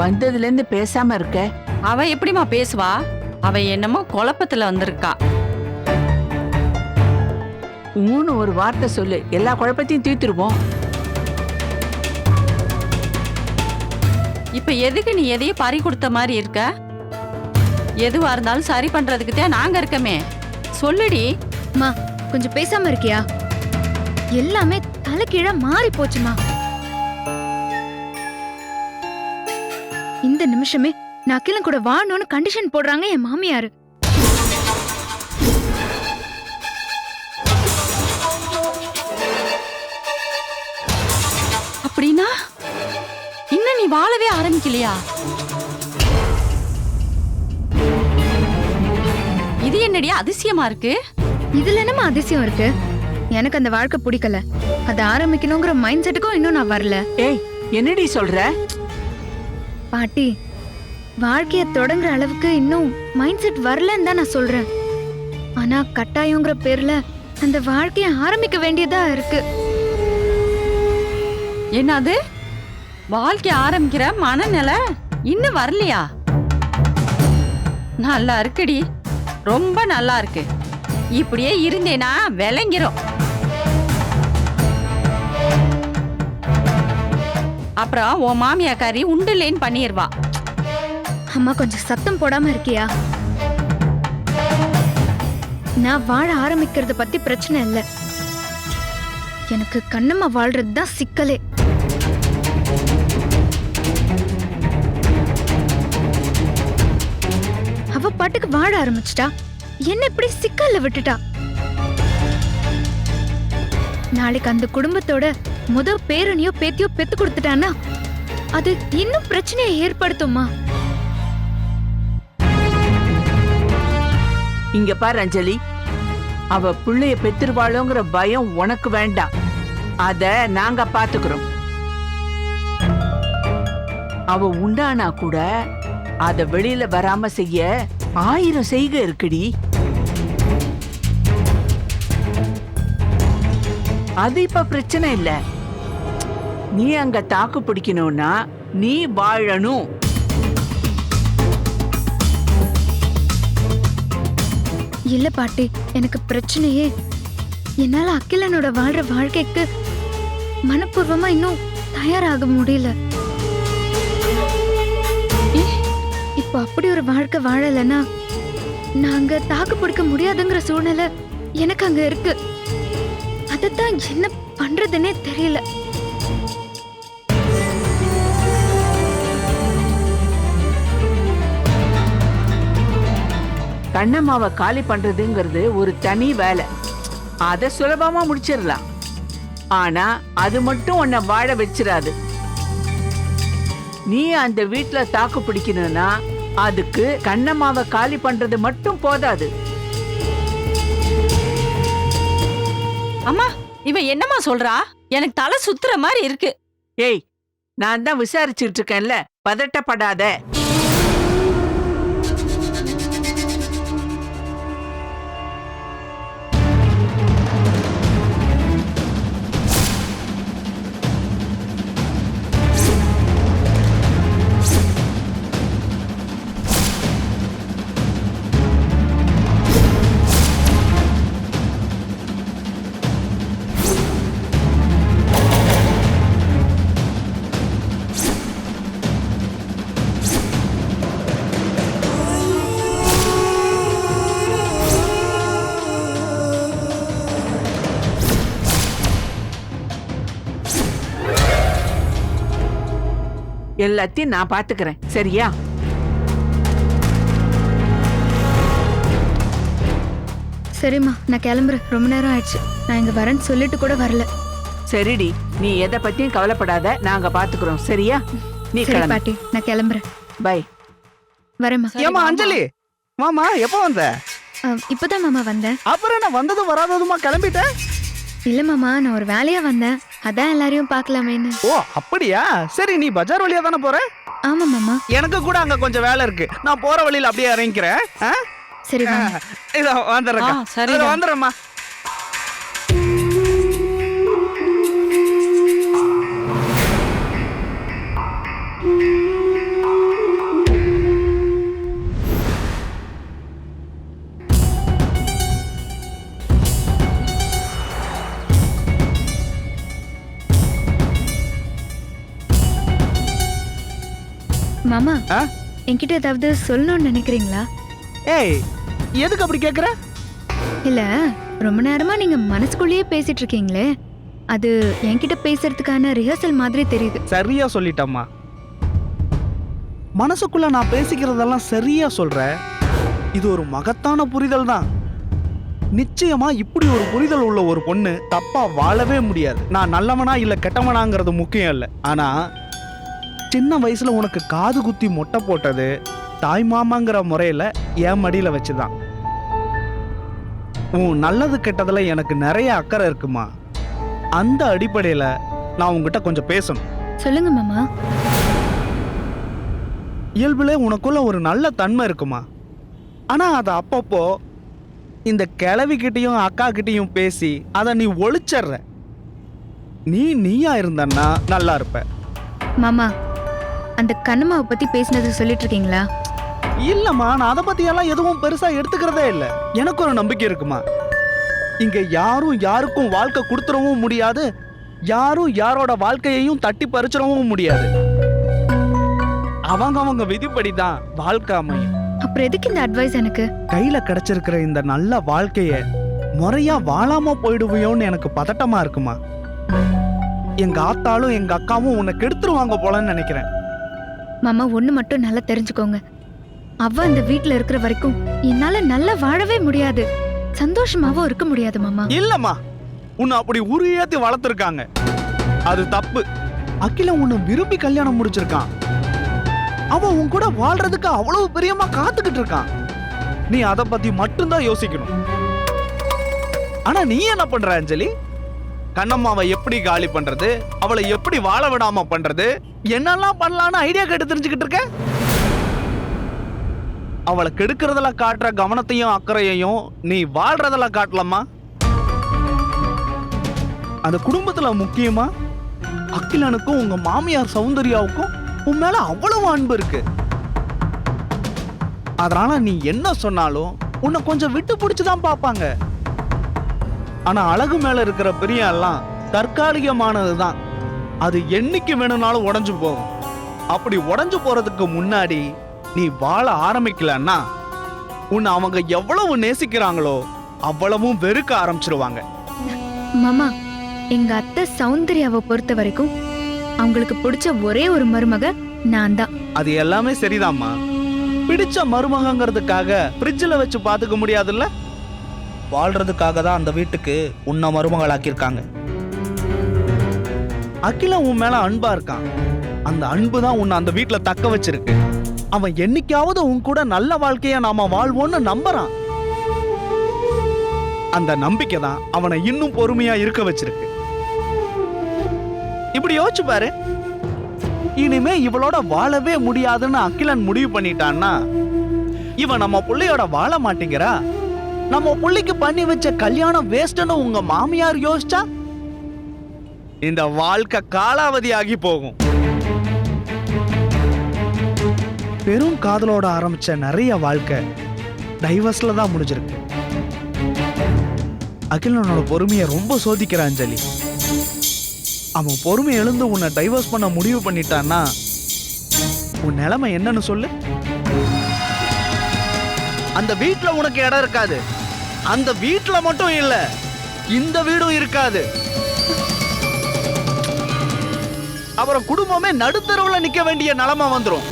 வந்ததுல இருந்து பேசாம இருக்க? அவ எப்படிமா பேசுவா? அவ என்னமோ குழப்பத்துல வந்திருக்கா. ஊன்னு ஒரு வார்த்தை சொல்லு, எல்லா குழப்பத்தையும் தீர்த்துருவோம். இப்ப எதுக்கு நீ எதையும் பறி கொடுத்த மாதிரி இருக்க? எதுவா இருந்தாலும் சரி பண்றதுக்கு தான் நாங்க இருக்கமே. சொல்லுடி. மா கொஞ்சம் பேசாம இருக்கியா? எல்லாமே தலைகீழா மாறி போச்சுமா. இந்த நிமிஷமே நான் அகிலன் கூட வாழணும்னு கண்டிஷன் போடுறாங்க என் மாமியாரு. அப்படின்னா இன்னும் நீ வாழவே ஆரம்பிக்கலையா? இது என்னடி அதிசயமா இருக்கு? இதுல என்னமா அதிசயம் இருக்கு? எனக்கு அந்த வாழ்க்கை பிடிக்கல. அதை ஆரம்பிக்கணுங்கிற மைண்ட் செட்டுக்கும் இன்னும் நான் வரல. ஏய், என்னடி சொல்ற? பாட்டி, வாழ்க்கைய தொடங்குற அளவுக்கு இன்னும் மைண்ட் செட் வரலன்னு தான் நான் சொல்றேன். ஆனா கட்டாயங்கிற பேர்ல அந்த வாழ்க்கைய ஆரம்பிக்க வேண்டியதா இருக்கு. என்னது? வாழ்க்கை ஆரம்பிக்கிற மனநிலை இன்னும் வரலையா? நல்லா இருக்குடி, ரொம்ப நல்லா இருக்கு. இப்படியே இருந்தேனா விளங்கிரும். அப்புறம் உன் மாமியாக்காரி உண்டுலேன்னு பண்ணிடுவா. அம்மா கொஞ்சம் சத்தம் போடாம இருக்கியா? நான் வாழ ஆரம்பிக்கிறத பத்தி பிரச்சனை இல்ல. எனக்கு கண்ணம்மா வாழ்றது தான் சிக்கலே. அவ பாட்டுக்கு வாழ ஆரம்பிச்சிட்டா, என்ன இப்படி சிக்கல்ல விட்டுட்டா. நாளைக்கு அந்த குடும்பத்தோட பேரனியோ பேத்தியோ பெத்து கொடுத்துட்டான்னா அது இன்னும் பிரச்சனையை ஏற்படுத்துமா? இங்க பாரு அஞ்சலி, அவ புள்ளைய பெத்துருவாளோங்கிற பயம் உனக்கு வேண்டாம். அத நாங்க பாத்துக்கிறோம். அவ உண்டானா கூட அத வெளியில வராம செய்ய 1000 செய்கை இருக்குடி. அது இப்ப பிரச்சனை இல்ல. நீ அங்க தாக்கு பிடிக்கணும்னா நீ வாழணும். இல்ல பாட்டி, எனக்கு பிரச்சனையே என்னால அகிலனோட வாழ்ற வாழ்க்கைக்கு மனப்பூர்வமா இன்னும் தயாராக முடியல. இப்போ அப்படி ஒரு வாழ்க்கை வாழலன்னா நாங்க தாக்கு பிடிக்க முடியாதுங்கிற சூழ்நிலை எனக்கு அங்க இருக்கு. அதத்தான் என்ன பண்றதுன்னே தெரியல. கண்ணம்மாவை காலி பண்றதுங்கிறது ஒரு தனி வேலை. அத சுலபமா முடிச்சிடலாம். ஆனா அது மட்டும் உன்னை வாழ வச்சிராது. நீ அந்த வீட்டுல தாக்கு பிடிக்கணும்னா அதுக்கு கண்ணம்மாவை காலி பண்றது மட்டும் போதாது. அம்மா, இவ என்னம்மா சொல்றா? எனக்கு தலை சுத்துற மாதிரி இருக்கு. ஏய், நான் தான் விசாரிச்சுட்டு இருக்கேன்ல, பதட்டப்படாத. எல்லாத்தையும் நான் பாத்துக்கிறேன், சரியா? சரிம்மா, நான் கிளம்புறேன். ரொம்ப நேரம் ஆயிடுச்சு. நான் இங்க வரேன்னு சொல்லிட்டு கூட வரல. சரிடி, நீ எதை பத்தியும் கவலைப்படாத, நாங்க பாத்துக்கிறோம், சரியா? நீ சரி கிளம்பு. பாட்டி, நான் கிளம்புறேன். பை. வரேம்மா. ஏமா அஞ்சலி, மாமா எப்போ வந்த? இப்பதான் மாமா வந்தேன். அப்புறம் நான் வந்ததும் வராததுமா கிளம்பிட்டேன். இல்ல மாமா, நான் ஒரு வேலையா வந்தேன். அதான் எல்லாரையும் பார்க்கலாமேன்னு. ஓ அப்படியா? சரி, நீ பஜார் வழியா தானே போற? ஆமா மாமா. எனக்கு கூட அங்க கொஞ்சம் வேலை இருக்கு. நான் போற வழியில அப்படியே இறங்கிக்கிறேன். சரி வாங்க. இதோ வந்துடுறேன். சரி வந்துடுறேம்மா. மாமா ஆ? என்கிட்ட ஏதாவது சொல்லணும்னு நினைக்கிறீங்களா? ஏய் எதுக்கு அப்படி கேக்குற? இல்ல, ரொம்ப நேரமா நீங்க மனசுக்குள்ளேயே பேசிட்டு இருக்கீங்களே, அது என்கிட்ட பேசுறதுக்கான ரிஹர்சல் மாதிரி தெரியுது. சரியா சொல்லிட்டம்மா. மனசுக்குள்ள நான் பேசிக்கிறதெல்லாம் சரியா சொல்ற. இது ஒரு மகத்தான புரிதல் தான். நிச்சயமா இப்படி ஒரு புரிதல் உள்ள ஒரு பொண்ணு தப்பா வாழவே முடியாது. நான் நல்லவனா இல்ல கெட்டவனாங்கிறது முக்கியம் இல்லை. ஆனா சின்ன வயசுல உனக்கு காது குத்தி மொட்டை போட்டது தாய் மாமாங்கிற முறையில என் மடியில வச்சுதான். உன் நல்லது கெட்டதுல எனக்கு நிறைய அக்கறை இருக்குமா. அந்த அடிப்படையில நான் உங்ககிட்ட கொஞ்சம் பேசணும். சொல்லுங்க மாமா. இயல்புல உனக்குள்ள ஒரு நல்ல தன்மை இருக்குமா. ஆனா அதை அப்பப்போ இந்த கிழவிக்கிட்டையும் அக்கா கிட்டையும் பேசி அதை நீ ஒளிச்சற. நீயா இருந்தன்னா நல்லா இருப்ப. மாமா, அந்த கண்ணம்மாவை பத்தி பேசினது சொல்லிட்டு இருக்கீங்களா? இல்லம்மா, நான் அதை பத்தி எல்லாம் எதுவும் பெருசா எடுத்துக்கிறதே இல்லை. எனக்கு ஒரு நம்பிக்கை இருக்குமா. இங்க யாரும் யாருக்கும் வாழ்க்கை கொடுத்துடவும் முடியாது, யாரும் யாரோட வாழ்க்கையையும் தட்டி பறிச்சிடவும் முடியாது. அவங்க விதிப்படிதான் வாழ்க்கை அமையும். அப்புறம் எதுக்கு இந்த அட்வைஸ் எனக்கு? கையில கிடைச்சிருக்கிற இந்த நல்ல வாழ்க்கைய முறையா வாழாம போயிடுவியோன்னு எனக்கு பதட்டமா இருக்குமா. எங்க ஆத்தாலும் எங்க அக்காவும் உன்னை கெடுத்துருவாங்க போலன்னு நினைக்கிறேன். மாமா, ஒண்ணு மட்டும் நல்லா தெரிஞ்சுக்கோங்க. அவ அந்த வீட்ல இருக்கிற வரைக்கும் என்னால நல்லா வாழவே முடியாது, சந்தோஷமாவும் இருக்க முடியாது மாமா. இல்லம்மா, உன்னை அப்படி உருஏத்தி வளர்த்துருக்காங்க, அது தப்பு. அகில உன்னை விரும்பி கல்யாணம் முடிச்சிருக்கான். அவன் உன் கூட வாழ்றதுக்கு அவ்வளவு பிரியமா காத்துக்கிட்டு இருக்கான். நீ அதை பத்தி மட்டும்தான் யோசிக்கணும். ஆனா நீ என்ன பண்ற அஞ்சலி? கண்ணம்மாவை எப்படி காலி பண்றது, அவளை எப்படி வாழ விடாம பண்றது, என்னெல்லாம் பண்ணலான்னு ஐடியா கேட்டு தெரிஞ்சுக்கிட்டு இருக்க. அவளை கெடுக்கிறதுல காட்டுற கவனத்தையும் அக்கறையையும் நீ வாழ்றதுல காட்டலாமா. அந்த குடும்பத்துல முக்கியமா அகிலனுக்கும் உங்க மாமியார் சௌந்தர்யாவுக்கும் உன் மேல அவ்வளவு அன்பு இருக்கு. அதனால நீ என்ன சொன்னாலும் உன்னை கொஞ்சம் விட்டு பிடிச்சுதான் பாப்பாங்க. ஆனா அழகு மேல இருக்கிற பிரியம் எல்லாம் தற்காலிகமானதுதான். அது என்னைக்கு வேணும்னாலும் உடைஞ்சு போகும். அப்படி உடைஞ்சு போறதுக்கு முன்னாடி நீ வாழ ஆரம்பிக்கலன்னா உன்னை அவங்க எவ்வளவு நேசிக்கிறாங்களோ அவ்வளவும் வெறுக்க ஆரம்பிச்சிருவாங்க. மாமா, எங்க அத்தை சௌந்தர்யாவை பொறுத்த வரைக்கும் அவங்களுக்கு பிடிச்ச ஒரே ஒரு மருமக நான் தான். அது எல்லாமே சரிதாம்மா. பிடிச்ச மருமகங்கிறதுக்காக ஃப்ரிட்ஜில் வச்சு பார்த்துக்க முடியாதுல்ல. வாழ்றதுக்காக தான் அந்த வீட்டுக்கு உன்னை மருமகளாக்கியிருக்காங்க. அகில உன் மேல அன்பா இருக்கான். அந்த அன்பு தான் உன்னை அந்த வீட்டுல தக்க வச்சிருக்கு. அவன் என்னைக்காவது உன் கூட நல்ல வாழ்க்கைய நாம வாழ்வோன்னு நம்புறான். அந்த நம்பிக்கை தான் அவனை இன்னும் பொறுமையா இருக்க வச்சிருக்கு. இப்படி யோசிச்சு பாரு. இனிமே இவளோட வாழவே முடியாதுன்னு அகிலன் முடிவு பண்ணிட்டான்னா இவன் நம்ம புள்ளையோட வாழ மாட்டேங்கிறா, நம்ம புள்ளைக்கு பண்ணி வச்ச கல்யாணம் வேஸ்ட்னு உங்க மாமியார் யோசிச்சா இந்த வாழ்க்கை காலாவதி ஆகி போகும். பெரும் காதலோட ஆரம்பிச்ச நிறைய வாழ்க்கை டைவர்ஸ்ல தான் முடிஞ்சிருக்கு. அகிலனோட பொறுமையை ரொம்ப சோதிக்கிற அஞ்சலி. அவன் பொறுமை எழுந்து உன்னை டைவர்ஸ் பண்ண முடிவு பண்ணிட்டான்னா உன் நிலைமை என்னன்னு சொல்லு. அந்த வீட்டுல உனக்கு இடம் இருக்காது. அந்த வீட்டுல மட்டும் இல்ல, இந்த வீடும் இருக்காது. அப்புறம் குடும்பமே நடுத்தரவுல நிக்க வேண்டிய நிலைமை வந்துரும்.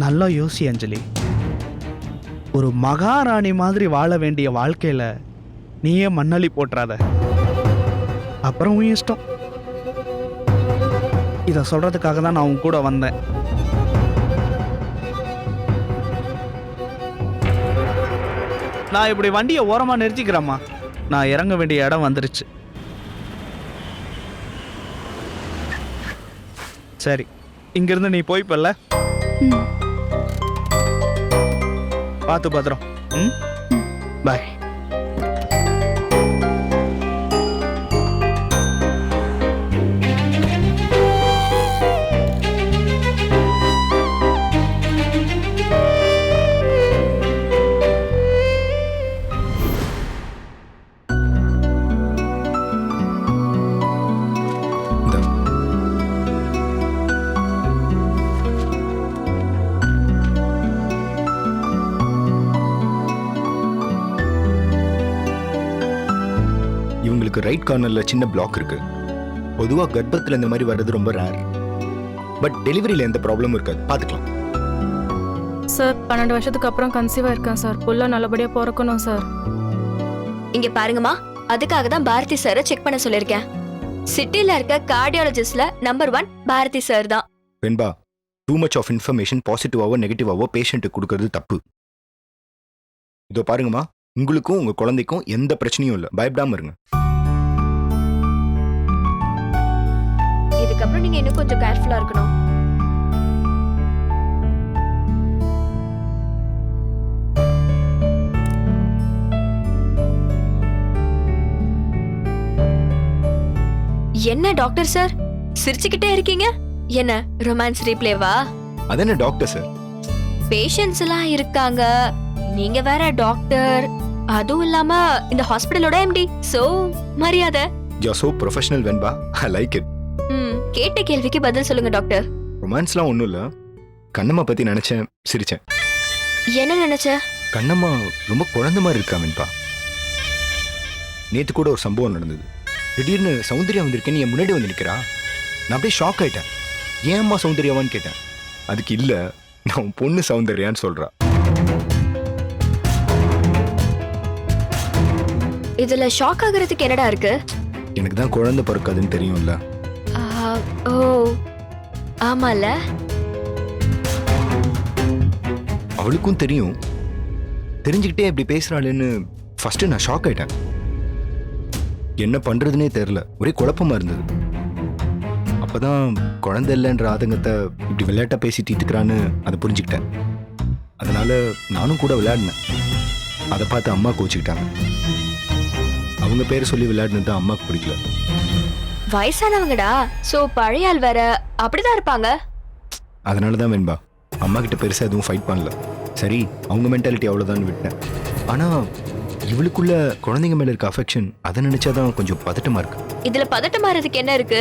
நல்லா யோசி அஞ்சலி. ஒரு மகாராணி மாதிரி வாழ வேண்டிய வாழ்க்கையில நீயே மண்ணள்ளி போட்டுறாத. அப்புறம் உன் இஷ்டம். இத சொல்றதுக்காக தான் நான் உன் கூட வந்தேன். நான் இப்படி வண்டியை ஓரமா நிறுத்திக்கிறேம்மா. நான் இறங்க வேண்டிய இடம் வந்துருச்சு. சரி, இங்கிருந்து நீ போய்ப்பல்ல. பார்த்து பத்திரம். பாய். அவங்களுக்கு ரைட் கார்னர்ல சின்ன பிளாக் இருக்கு. பொதுவா கர்ப்பத்துல இந்த மாதிரி வர்றது ரொம்ப ரேர். பட் டெலிவரியில எந்த ப்ராப்ளமும் இருக்காது, பாத்துக்கலாம். சார் 12 வருஷத்துக்கு அப்புறம் கன்சீவா இருக்கேன் சார். புள்ள நல்லபடியா பிறக்கணும் சார். இங்க பாருங்கம்மா, அதுக்காக தான் பாரதி சாரை செக் பண்ண சொல்லிருக்கேன். சிட்டில இருக்க கார்டியாலஜிஸ்ட்ல நம்பர் 1 பாரதி சார் தான். வெண்பா, டூ மச் ஆஃப் இன்ஃபர்மேஷன் பாசிட்டிவாவோ நெகட்டிவாவோ பேஷண்ட்டுக்கு கொடுக்கறது தப்பு. இதோ பாருங்கம்மா, உங்களுக்கும் உங்க குழந்தைக்கும் எந்த பிரச்சனையும் இல்லை, பயப்படாம இருங்க. இதுக்கப்புறம் நீங்க இன்னும் கொஞ்சம் கேர்ஃபுல்லா இருக்கணும். என்ன டாக்டர் சார் சிரிச்சுக்கிட்டே இருக்கீங்க? என்ன ரொமான்ஸ் ரீப்ளேவா? அதென்ன டாக்டர் சார், பேஷண்ட்ஸ் எல்லாம் இருக்காங்க, நீங்க வேற டாக்டர், அதுவும் இல்லாம இந்த ஹாஸ்பிடலோட எம்டி, சோ மரியாதை. You are so professional Venba, I like it. கேட்ட கேள்விக்கு பதில் சொல்லுங்க டாக்டர். ரொமான்ஸ்லாம் ஒன்றும் இல்லை, கண்ணம்மா பற்றி நினச்சேன், சிரிச்சேன். என்ன நினைச்ச? கண்ணம்மா ரொம்ப குழந்தை மாதிரி இருக்கா வெண்பா. நேற்று கூட ஒரு சம்பவம் நடந்தது. திடீர்னு சௌந்தர்யா வந்திருக்கேன்னு என் முன்னாடி வந்து நிற்கிறா. நான் அப்படியே ஷாக் ஆயிட்டேன். ஏன் அம்மா சௌந்தர்யாவான்னு கேட்டேன். அதுக்கு இல்லை, நான் உன் பொண்ணு சௌந்தர்யான்னு சொல்கிறா. இதுல ஷாக் ஆகுறதுக்கு என்னடா இருக்கு? எனக்கு தான் குழந்தை பிறக்காதுன்னு தெரியும்ல. ஓ ஆமால, அவளுக்கும் தெரியும். தெரிஞ்சுக்கிட்டே இப்படி பேசுறாளேன்னு ஃபர்ஸ்ட் நான் ஷாக் ஆயிட்டேன். என்ன பண்றதுனே தெரியல, ஒரே குழப்பமா இருந்தது. அப்பதான் குழந்தை இல்லைன்ற ஆதங்கத்தை இப்படி விளையாட்டா பேசி தீர்த்துக்கிறான்னு அதை புரிஞ்சுக்கிட்டேன். அதனால நானும் கூட விளையாடினேன். அதை பார்த்து அம்மா கோச்சிக்கிட்டாங்க. அவங்க பேரை சொல்லி விளையாடினது தான் அம்மாவுக்கு பிடிக்கல. வயசானவங்கடா, சோ பழைய ஆள் வேற, அப்படிதான் இருப்பாங்க. அதனாலதான் வெண்பா அம்மா கிட்ட பெருசா எதுவும் ஃபைட் பண்ணல. சரி, அவங்க மென்டாலிட்டி அவ்வளவுதான் விட்டேன். ஆனா இவளுக்குள்ள குழந்தைங்க மேல இருக்க அஃபெக்ஷன், அதை நினைச்சாதான் கொஞ்சம் பதட்டமா இருக்கு. இதுல பதட்டமாறதுக்கு என்ன இருக்கு?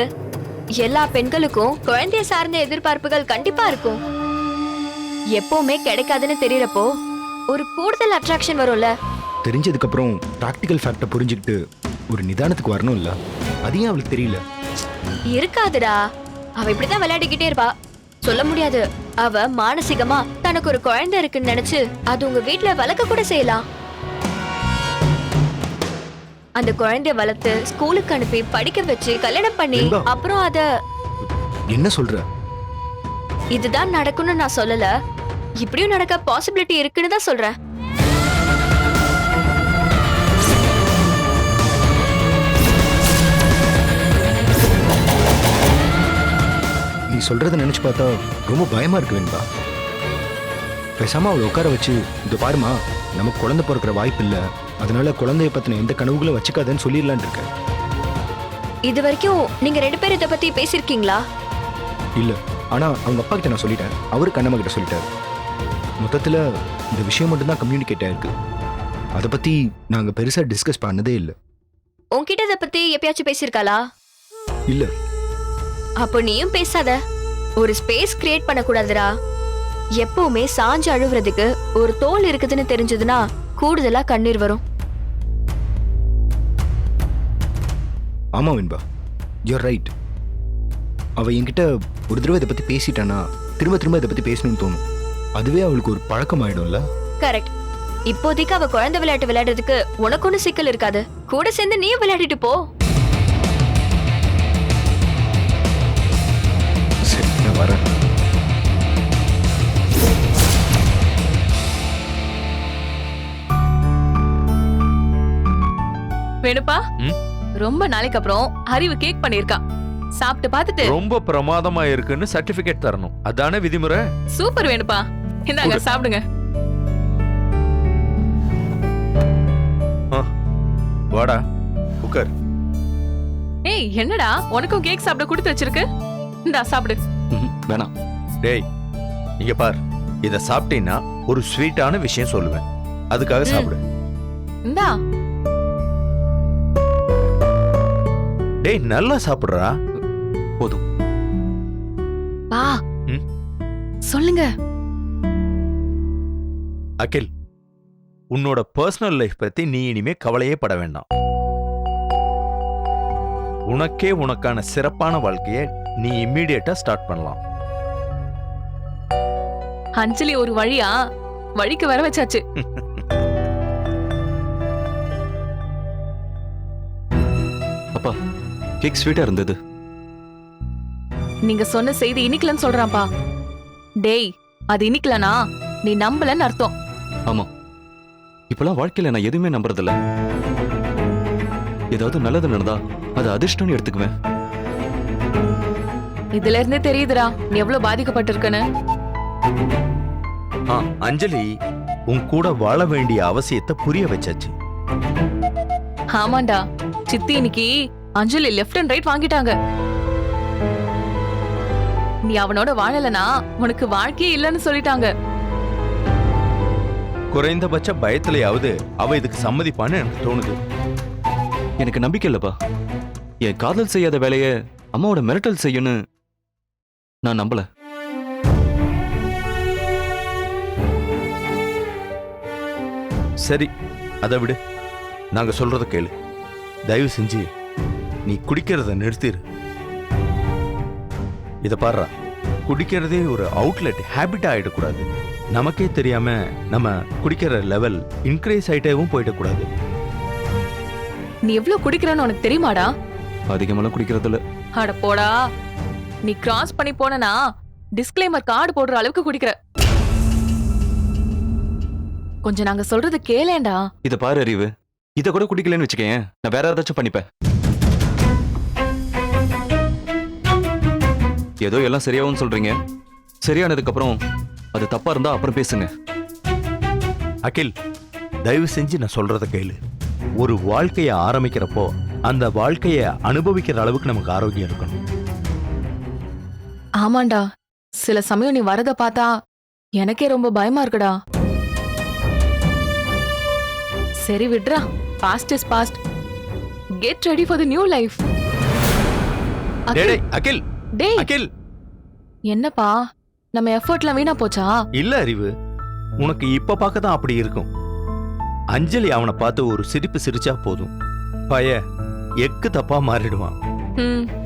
எல்லா பெண்களுக்கும் குழந்தைய சார்ந்த எதிர்பார்ப்புகள் கண்டிப்பா இருக்கும். எப்பவுமே கிடைக்காதுன்னு தெரியறப்போ ஒரு கூடுதல் அட்ராக்ஷன் வரும்ல. தெரிஞ்சதுக்கு அப்புறம் பிராக்டிக்கல் ஃபேக்டை புரிஞ்சுக்கிட்டு ஒரு நிதானத்துக்கு வரணும் இல்ல? அதையும் அவளுக்கு தெரியல. இருக்காதுடா, அவ இப்படிதான் விளையாடிக்கிட்டே இருப்பா. சொல்ல முடியாது, அவ மானசீகமா தனக்கு ஒரு குழந்தை இருக்குன்னு நினைச்சு அது உங்க வீட்டுல வளர்க்க கூட செய்யலாம். அந்த குழந்தைய வளர்த்து ஸ்கூலுக்கு அனுப்பி படிக்க வச்சு கல்யாணம் பண்ணி அப்புறம் அத என்ன சொல்ற? இதுதான் நடக்கும்னு நான் சொல்லல, இப்படியும் நடக்க பாசிபிலிட்டி இருக்குன்னு தான் சொல்றேன். நீ சொல்றத நினைச்சு பார்த்தா ரொம்ப பயமா இருக்கு வெண்பா. பேசாம அவளை உட்கார வச்சு, இது பாருமா, நமக்கு குழந்தை பிறக்கிற வாய்ப்பு இல்ல, அதனால குழந்தைய பத்தின எந்த கனவுகளும் வச்சுக்காதன்னு சொல்லிடலான் இருக்கேன். இது வரைக்கும் நீங்க 2 பேரும் இதை பத்தி பேசிருக்கீங்களா? இல்ல, ஆனா அவங்க அப்பா கிட்ட நான் சொல்லிட்டேன், அவரு கண்ணம்மா கிட்ட சொல்லிட்டாரு. மொத்தத்துல இந்த விஷயம் மட்டும்தான் கம்யூனிகேட் ஆயிருக்கு. அதை பத்தி நாங்க பெருசா டிஸ்கஸ் பண்ணதே இல்லை. உன்கிட்ட இதை பத்தி எப்பயாச்சும் பேசிருக்காளா? இல்ல. அப்போ நீயும் பேசாத. ஒரு ஸ்பேஸ் கிரியேட் பண்ண கூடாதுடா. எப்பவுமே சாஞ்சு அழுவுறதுக்கு ஒரு தோல் இருக்குதுன்னு தெரிஞ்சதுன்னா கூடுதலா கண்ணீர் வரும். ஆமா வெண்பா, யூர் ரைட். அவ என்கிட்ட ஒரு தடவை இதை பத்தி பேசிட்டானா திரும்ப திரும்ப இதை பத்தி பேசணும்னு தோணும். அதுவே அவளுக்கு ஒரு பழக்கம் ஆயிடும்ல. கரெக்ட். இப்போதைக்கு அவ குழந்தை விளையாட்டு விளையாடுறதுக்கு உனக்கு ஒன்னும் சிக்கல் இருக்காது. கூட சேர்ந்து நீயும் விளையாடிட்டு போ. சரி, நான் வரேன். வேணுப்பா, ரொம்ப நாளைக்கு அப்புறம் அறிவு கேக் பண்ணிருக்கா. சாப்பிட்டு பார்த்துட்டு ரொம்ப பிரமாதமா இருக்குன்னு சர்டிபிகேட் தரணும், அதானே விதிமுறை. சூப்பர் வேணுப்பா, இந்தாங்க சாப்பிடுங்க. வாடா உட்கார். ஏய் என்னடா, உனக்கும் கேக் சாப்பிட கொடுத்து வச்சிருக்கு, இந்தா சாப்பிடு. வேணாம். டேய் இங்க பார், இத சாப்பிட்டீன்னா ஒரு ஸ்வீட்டான விஷயம் சொல்லுவேன், அதுக்காக சாப்பிடு. இந்தா. டேய் நல்லா சாப்பிடுறா. போதும். வா சொல்லுங்க. அகில், உன்னோட பர்சனல் லைஃப் பத்தி நீ இனிமே கவலையே பட வேண்டாம். உனக்கே உனக்கான சிறப்பான வாழ்க்கையை நீ இம்மீடியட்டா ஸ்டார்ட் பண்ணலாம். அஞ்சலி ஒரு வழியா வழிக்கு வர வச்சாச்சு. அப்பா கேக் ஸ்வீட்டா இருந்தது. நீங்க சொன்ன செய்தி இனிக்கலன்னு சொல்றான்ப்பா. டேய், அது இனிக்கலனா நீ நம்பலன்னு அர்த்தம். ஆமா, இப்பெல்லாம் வாழ்க்கையில நான் எதுவுமே நம்புறதில்ல. ஏதாவது நல்லது நடந்தா அது அதிர்ஷ்டம்னு எடுத்துக்குவேன். இதுல இருந்தே தெரியுதுடா நீ எவ்வளவு பாதிக்கப்பட்டிருக்கன்னு. அஞ்சலி உன் கூட வாழ வேண்டிய அவசியத்தை புரிய வச்சாச்சு. ஆமாண்டா, சித்தி இன்னைக்கு அஞ்சலி லெஃப்ட் அண்ட் ரைட் வாங்கிட்டாங்க. நீ அவனோட வாழலனா உனக்கு வாழ்க்கையே இல்லைன்னு சொல்லிட்டாங்க. குறைந்தபட்ச பயத்திலேயாவது அவ இதுக்கு சம்மதிப்பான்னு எனக்கு தோணுது. எனக்கு நம்பிக்கை இல்லப்பா. என் காதல் செய்யாத வேலைய அம்மாவோட மிரட்டல் செய்யுன்னு நான் நம்பல. சரி, அதை விடு. நாங்க சொல்றத கேளு. தயவு செஞ்சு நீ குடிக்கிறத நிறுத்திரு. இத பாருடா, குடிக்கிறதே ஒரு அவுட்லெட் ஹேபிட் ஆயிடக்கூடாது. நமக்கே தெரியாம நம்ம குடிக்கிற லெவல் இன்க்ரீஸ் ஆயிட்டேவும் போயிடக்கூடாது. நீ எவ்வளவு குடிக்கிறன்னு உனக்கு தெரியுமாடா? அதிகமெல்லாம் குடிக்கிறது இல்ல. அட போடா, நீ கிராஸ் பண்ணி போனா டிஸ்க்ளைமர் கார்டு போடுற அளவுக்கு குடிக்கிற. கொஞ்சம் நாங்க சொல்றது கேளேண்டா. இத பாரு அறிவு, இத கூட குடிக்கலன்னு வச்சுக்கேன், நான் வேற ஏதாச்சும் பண்ணிப்பேன். ஏதோ எல்லாம் சரியாவும் சொல்றீங்க. சரியானதுக்கு அப்புறம் அது தப்பா இருந்தா அப்புறம் பேசுங்க. அகில், தயவு செஞ்சு நான் சொல்றத கேளு. ஒரு வாழ்க்கைய ஆரம்பிக்கிறப்போ அந்த வாழ்க்கைய அனுபவிக்கிற அளவுக்கு நமக்கு ஆரோக்கியம் இருக்கணும். ஆமாண்டா, சில சமயம் நீ வரத பார்த்தா எனக்கே ரொம்ப பயமா இருக்குடா. சரி விட்றா, past is past. Get ready for the new life. டேய் அகில், டேய் அகில், என்னப்பா நம்ம எஃபர்ட்லாம் வீணா போச்சா? இல்ல அறிவு, உனக்கு இப்ப பார்க்க தான் அப்படி இருக்கும். அஞ்சலி அவனை பார்த்து ஒரு சிரிப்பு சிரிச்சா போதும், பய எக்கு தப்பா மாறிடுவான்.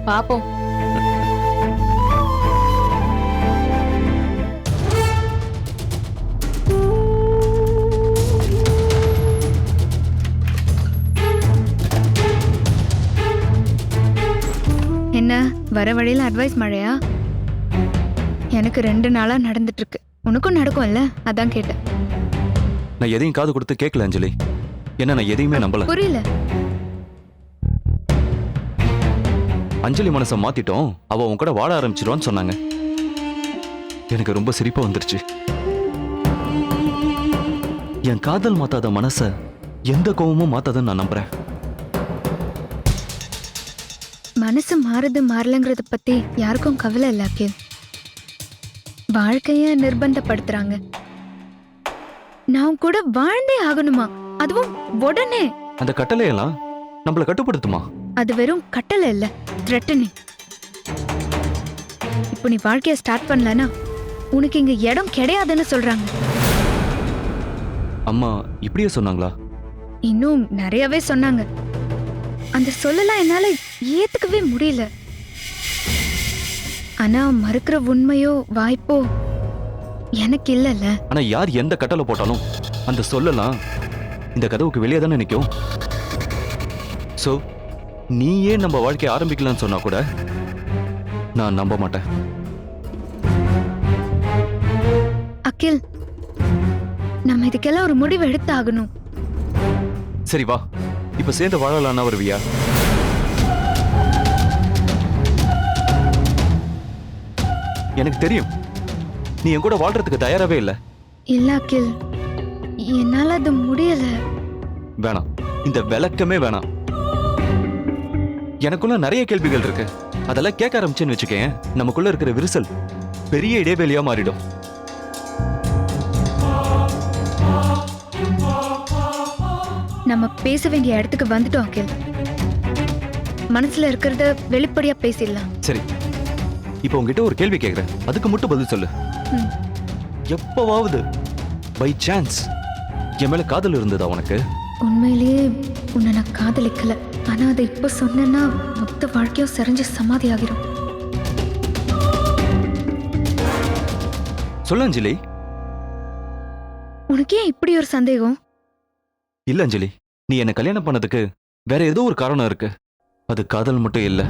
பாப்போம். என்ன வர வழியில அட்வைஸ் மழையா? எனக்கு 2 நாளா நடந்துட்டு இருக்கு. உனக்கும் நடக்கும்ல, அதான் கேட்டேன். நான் எதையும் காது கொடுத்து கேட்கல அஞ்சலி. என்ன நான் எதையுமே நம்பல. புரியல. அஞ்சலி மனசை மாத்திட்டோம், அவ உன் கூட வாழ ஆரம்பிச்சிருவான்னு சொன்னாங்க. எனக்கு ரொம்ப சிரிப்பா வந்துருச்சு. என் காதல் மாத்தாத மனச எந்த கோவமும் மாத்தாதுன்னு நான் நம்புறேன். மனசு மாறுது மாறலங்கிறத பத்தி யாருக்கும் கவலை இல்ல அகில். வாழ்க்கைய நிர்பந்தப்படுத்துறாங்க. நான் கூட வாழ்ந்தே ஆகணுமா, அதுவும் உடனே. அந்த கட்டளையெல்லாம் நம்மள கட்டுப்படுத்துமா? அது வெறும் கட்டளை இல்ல, த்ரெட்டனிங். இப்போ நீ வாழ்க்கைய ஸ்டார்ட் பண்ணலனா உனக்கு இங்க இடம் கிடையாதுன்னு சொல்றாங்க. அம்மா இப்படியே சொன்னாங்களா? இன்னும் நிறையவே சொன்னாங்க. அந்த சொல்லலாம் என்னால ஏத்துக்கவே முடியல. ஆனா மறுக்கிற உண்மையோ வாய்ப்போ எனக்கு இல்லைல்ல. ஆனா யார் எந்த கட்டளை போட்டாலும் அந்த சொல்லலாம் இந்த கதவுக்கு வெளியே தானே நிற்கும். சோ நீயே நம்ம வாழ்க்கையை ஆரம்பிக்கலாம்னு சொன்னா கூட நான் நம்ப மாட்டேன். அகில், நம்ம இதுக்கெல்லாம் ஒரு முடிவு எடுத்தாகணும். சரி வா, இப்ப சேர்ந்து வாழலாம்னா வருவியா? எனக்கு தெரியும் நீ என் கூட வாழ்றதுக்கு தயாராவே இல்ல. இல்ல அகில், என்னால அது முடியல. வேணாம், இந்த விளக்கமே வேணாம். எனக்குள்ள நிறைய கேள்விகள் இருக்கு. அதெல்லாம் கேட்க ஆரம்பிச்சுன்னு வச்சுக்கேன், நமக்குள்ள இருக்கிற விரிசல் பெரிய இடைவெளியா மாறிடும். நம்ம பேச வேண்டிய இடத்துக்கு வந்துட்டோம் அகில். மனசுல இருக்கிறத வெளிப்படையா பேசிடலாம். சரி, இப்போ உங்ககிட்ட ஒரு கேள்வி கேட்கிறேன், அதுக்கு மட்டும் பதில் சொல்லு. எப்பவாவது பை சான்ஸ் என் மேல காதல் இருந்ததா உனக்கு? உண்மையிலேயே உன்னை நான் காதலிக்கல. ஆனா அதை இப்ப சொன்னேன்னா மொத்த வாழ்க்கையும் சரிஞ்சு சமாதி ஆகிரும். சொல்ல அஞ்சலி. உனக்கு ஏன் இப்படி ஒரு சந்தேகம்? இல்ல அஞ்சலி, நீ என்ன கல்யாணம் பண்ணதுக்கு வேற ஏதோ ஒரு காரணம் இருக்கு. அது காதல் மட்டும் இல்ல.